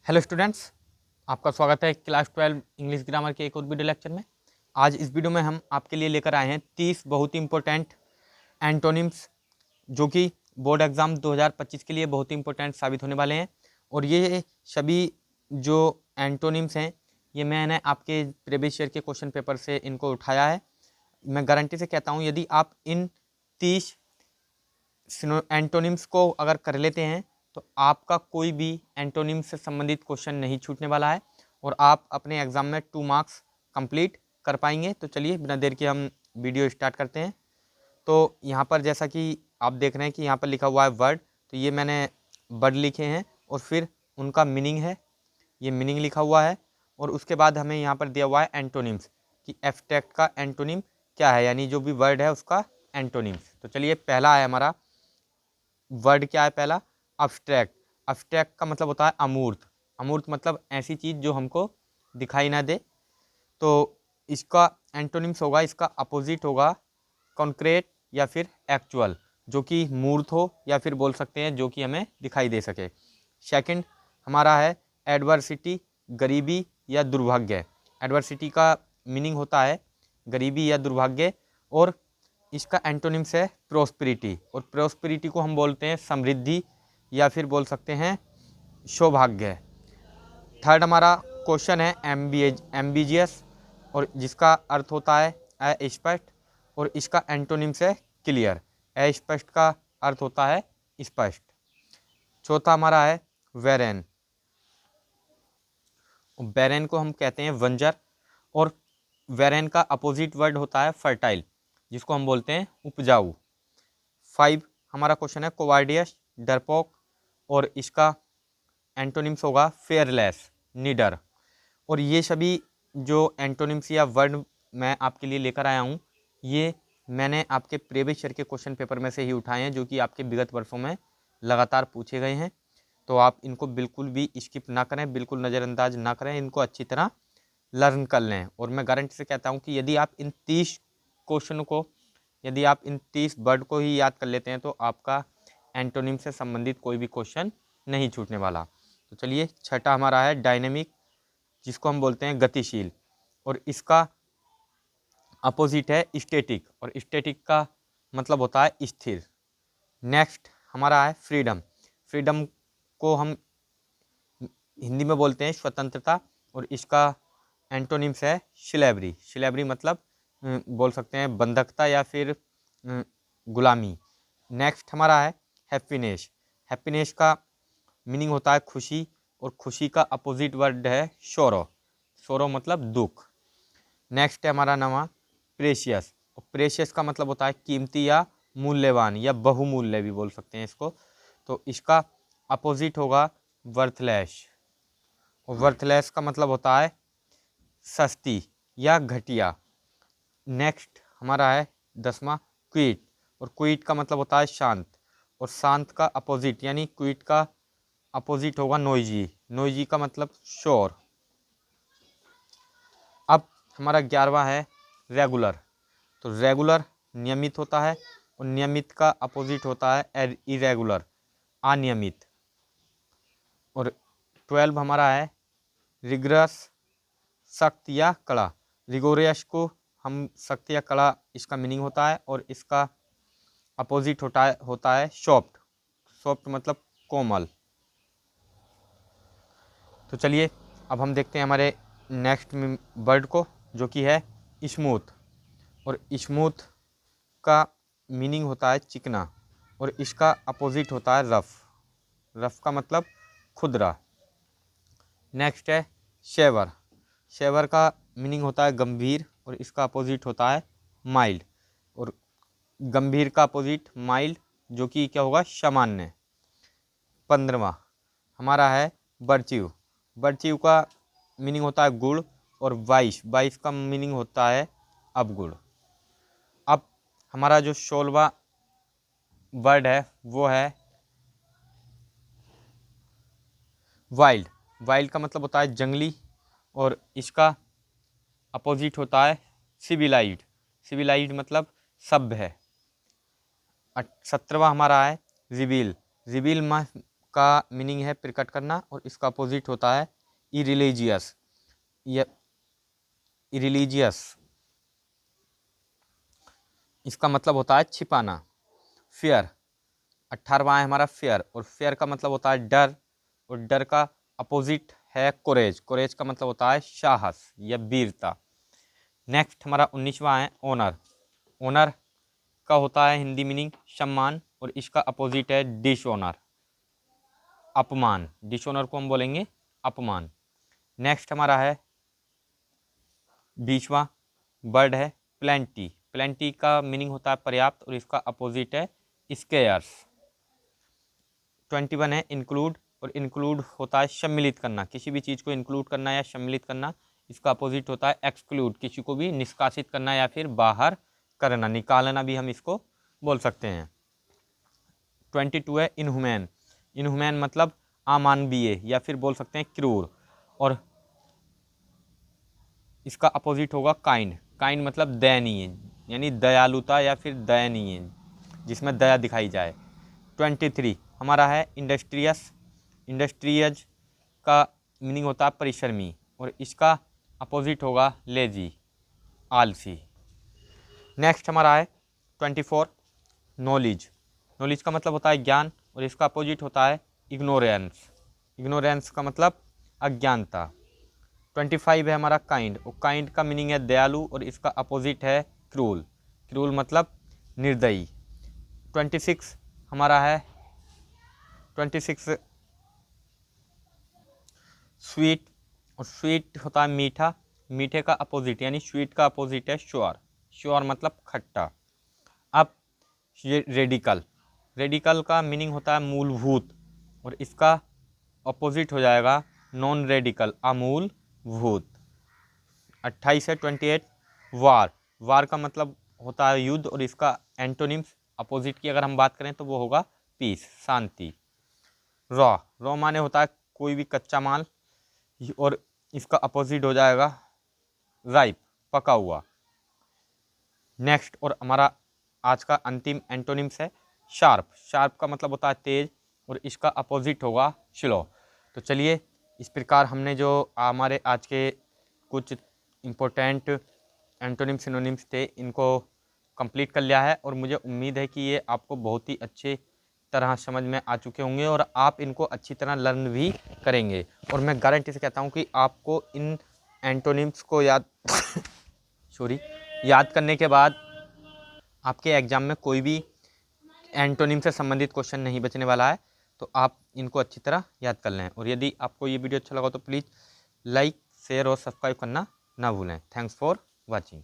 Hello students, आपका स्वागत है क्लास 12 इंग्लिश ग्रामर के एक और वीडियो लेक्चर में। आज इस वीडियो में हम आपके लिए लेकर आए हैं 30 बहुत ही इंपॉर्टेंट एंटोनिम्स जो कि बोर्ड एग्ज़ाम 2025 के लिए बहुत ही इंपॉर्टेंट साबित होने वाले हैं। और ये सभी जो एंटोनिम्स हैं ये मैंने आपके प्रीवियस ईयर के क्वेश्चन पेपर से इनको उठाया है। मैं गारंटी से कहता हूँ यदि आप इन 30 एंटोनिम्स को अगर कर लेते हैं तो आपका कोई भी एंटोनिम से संबंधित क्वेश्चन नहीं छूटने वाला है और आप अपने एग्जाम में 2 मार्क्स कंप्लीट कर पाएंगे। तो चलिए बिना देर के हम वीडियो स्टार्ट करते हैं। तो यहाँ पर जैसा कि आप देख रहे हैं कि यहाँ पर लिखा हुआ है वर्ड, तो ये मैंने वर्ड लिखे हैं और फिर उनका मीनिंग है, ये मीनिंग लिखा हुआ है। और उसके बाद हमें यहाँ पर दिया हुआ है एंटोनिम्स कि एब्स्ट्रैक्ट का एंटोनिम क्या है, यानी जो भी वर्ड है उसका एंटोनिम्स। तो चलिए पहला है हमारा वर्ड, क्या है पहला? अब्स्ट्रैक्ट। अब्स्ट्रैक्ट का मतलब होता है अमूर्त। अमूर्त मतलब ऐसी चीज़ जो हमको दिखाई ना दे। तो इसका एंटोनिम्स होगा, इसका अपोजिट होगा कॉन्क्रीट या फिर एक्चुअल, जो कि मूर्त हो या फिर बोल सकते हैं जो कि हमें दिखाई दे सके। सेकंड हमारा है एडवर्सिटी, गरीबी या दुर्भाग्य। एडवर्सिटी का मीनिंग होता है गरीबी या दुर्भाग्य और इसका एंटोनिम्स है प्रोस्पेरिटी, और प्रोस्पेरिटी को हम बोलते हैं समृद्धि या फिर बोल सकते हैं सौभाग्य। थर्ड हमारा क्वेश्चन है एम्बिजियस, और जिसका अर्थ होता है अस्पष्ट, और इसका एंटोनिम्स है क्लियर। अस्पष्ट का अर्थ होता है स्पष्ट। चौथा हमारा है वेरेन। बैरेन को हम कहते हैं वंजर, और वेरेन का अपोजिट वर्ड होता है फर्टाइल, जिसको हम बोलते हैं उपजाऊ। 5 हमारा क्वेश्चन है कोवार्डियस, डरपोक, और इसका एंटोनिम्स होगा फेयरलेस, निडर। और ये सभी जो एंटोनिम्स या वर्ड मैं आपके लिए लेकर आया हूँ ये मैंने आपके प्रीवियस ईयर के क्वेश्चन पेपर में से ही उठाए हैं, जो कि आपके विगत वर्षों में लगातार पूछे गए हैं। तो आप इनको बिल्कुल भी स्किप ना करें, बिल्कुल नज़रअंदाज ना करें, इनको अच्छी तरह लर्न कर लें। और मैं गारंटी से कहता हूँ कि यदि आप इन 30 क्वेश्चन को, यदि आप इन 30 वर्ड को ही याद कर लेते हैं तो आपका एंटोनिम से संबंधित कोई भी क्वेश्चन नहीं छूटने वाला। तो चलिए छठा हमारा है डायनेमिक, जिसको हम बोलते हैं गतिशील, और इसका अपोजिट है स्टैटिक, और स्टैटिक का मतलब होता है स्थिर। नेक्स्ट हमारा है फ्रीडम। फ्रीडम को हम हिंदी में बोलते हैं स्वतंत्रता, और इसका एंटोनिम्स है स्लेवरी। स्लेवरी मतलब बोल सकते हैं बंधकता या फिर गुलामी। नेक्स्ट हमारा है हैप्पीनेस। हैप्पीनेस का मीनिंग होता है खुशी, और खुशी का अपोजिट वर्ड है शोरो। शोरो मतलब दुख। नेक्स्ट है हमारा नाम प्रेशियस, और प्रेशियस का मतलब होता है कीमती या मूल्यवान या बहुमूल्य भी बोल सकते हैं इसको। तो इसका अपोजिट होगा वर्थलेस, और वर्थलेस का मतलब होता है सस्ती या घटिया। नेक्स्ट हमारा है 10वां क्विट, और क्विट का मतलब होता है शांत, और शांत का अपोजिट यानी क्विट का अपोजिट होगा नोइजी। नोइजी का मतलब शोर। अब हमारा 11वां है रेगुलर। तो रेगुलर नियमित होता है, और नियमित का अपोजिट होता है इरेगुलर, अनियमित। और 12 हमारा है रिग्रस, सख्त या कड़ा। रिगोरियस को हम सख्त या कड़ा इसका मीनिंग होता है, और इसका अपोजिट होता है सॉफ्ट। सॉफ्ट मतलब कोमल। तो चलिए अब हम देखते हैं हमारे नेक्स्ट वर्ड को, जो कि है स्मूथ। और स्मूथ का मीनिंग होता है चिकना, और इसका अपोजिट होता है रफ। रफ का मतलब खुरदरा। नेक्स्ट है शेवर। शेवर का मीनिंग होता है गंभीर, और इसका अपोजिट होता है माइल्ड। और गंभीर का अपोजिट माइल्ड, जो कि क्या होगा सामान्य। 15वां हमारा है वर्च्यू। वर्च्यू का मीनिंग होता है गुण, और वाइस, वाइस का मीनिंग होता है अवगुण। अब हमारा जो 16वां वर्ड है वो है वाइल्ड। वाइल्ड का मतलब होता है जंगली, और इसका अपोजिट होता है सिविलाइज्ड। सिविलाइज्ड मतलब सभ्य है। 17वां हमारा है रिवील। रिवील का मीनिंग है प्रकट करना और इसका अपोजिट होता है इरिलीजियस। या इरिलीजियस इसका मतलब होता है छिपाना। फियर 18वां है हमारा फेयर, और फेयर का मतलब होता है डर, और डर का अपोजिट है कोरेज। कोरेज का मतलब होता है साहस या वीरता। नेक्स्ट हमारा 19वां है ओनर। ओनर का होता है हिंदी मीनिंग सम्मान, और इसका अपोजिट है डिसऑनर, अपमान। डिसऑनर को हम बोलेंगे अपमान। नेक्स्ट हमारा है 20वां वर्ड है प्लेंटी। प्लेंटी का मीनिंग होता है पर्याप्त, और इसका अपोजिट है स्केयर्स। 21 है इंक्लूड, और इंक्लूड होता है सम्मिलित करना, किसी भी चीज़ को इंक्लूड करना या सम्मिलित करना। इसका अपोजिट होता है एक्सक्लूड, किसी को भी निष्कासित करना या फिर बाहर करना, निकालना भी हम इसको बोल सकते हैं। 22 है इनहुमैन। इनहुमैन मतलब अमानवीय या फिर बोल सकते हैं क्रूर, और इसका अपोजिट होगा काइंड। काइंड मतलब दयनीय, यानी दयालुता या फिर दयनीय, जिसमें दया दिखाई जाए। 23 हमारा है इंडस्ट्रियस। इंडस्ट्रियज का मीनिंग होता है परिश्रमी, और इसका अपोजिट होगा लेजी, आलसी। नेक्स्ट हमारा है 24 नॉलेज। नॉलेज का मतलब होता है ज्ञान, और इसका अपोजिट होता है इग्नोरेंस। इग्नोरेंस का मतलब अज्ञानता। 25 है हमारा काइंड, और काइंड का मीनिंग है दयालु, और इसका अपोजिट है क्रूल। क्रूल मतलब निर्दयी। 26 हमारा है 26 स्वीट, और स्वीट होता है मीठा। मीठे का अपोजिट यानी स्वीट का अपोजिट है श्योर। श्योर मतलब खट्टा। अब ये रेडिकल। रेडिकल का मीनिंग होता है मूलभूत, और इसका अपोजिट हो जाएगा नॉन रेडिकल, अमूलभूत। 28 है 28 वार। वार का मतलब होता है युद्ध, और इसका एंटोनिम्स अपोजिट की अगर हम बात करें तो वो होगा पीस, शांति। रॉ। रॉ माने होता है कोई भी कच्चा माल, और इसका अपोजिट हो जाएगा राइप, पका हुआ। नेक्स्ट और हमारा आज का अंतिम एंटोनिम्स है शार्प। शार्प का मतलब होता है तेज, और इसका अपोजिट होगा स्लो। तो चलिए, इस प्रकार हमने जो हमारे आज के कुछ इम्पोर्टेंट एंटोनिम सिनोनिम्स थे इनको कंप्लीट कर लिया है, और मुझे उम्मीद है कि ये आपको बहुत ही अच्छे तरह समझ में आ चुके होंगे, और आप इनको अच्छी तरह लर्न भी करेंगे। और मैं गारंटी से कहता हूँ कि आपको इन एंटोनिम्स को याद याद करने के बाद आपके एग्ज़ाम में कोई भी एंटोनिम से संबंधित क्वेश्चन नहीं बचने वाला है। तो आप इनको अच्छी तरह याद कर लें, और यदि आपको ये वीडियो अच्छा लगा तो प्लीज़ लाइक, शेयर और सब्सक्राइब करना ना भूलें। Thanks for watching.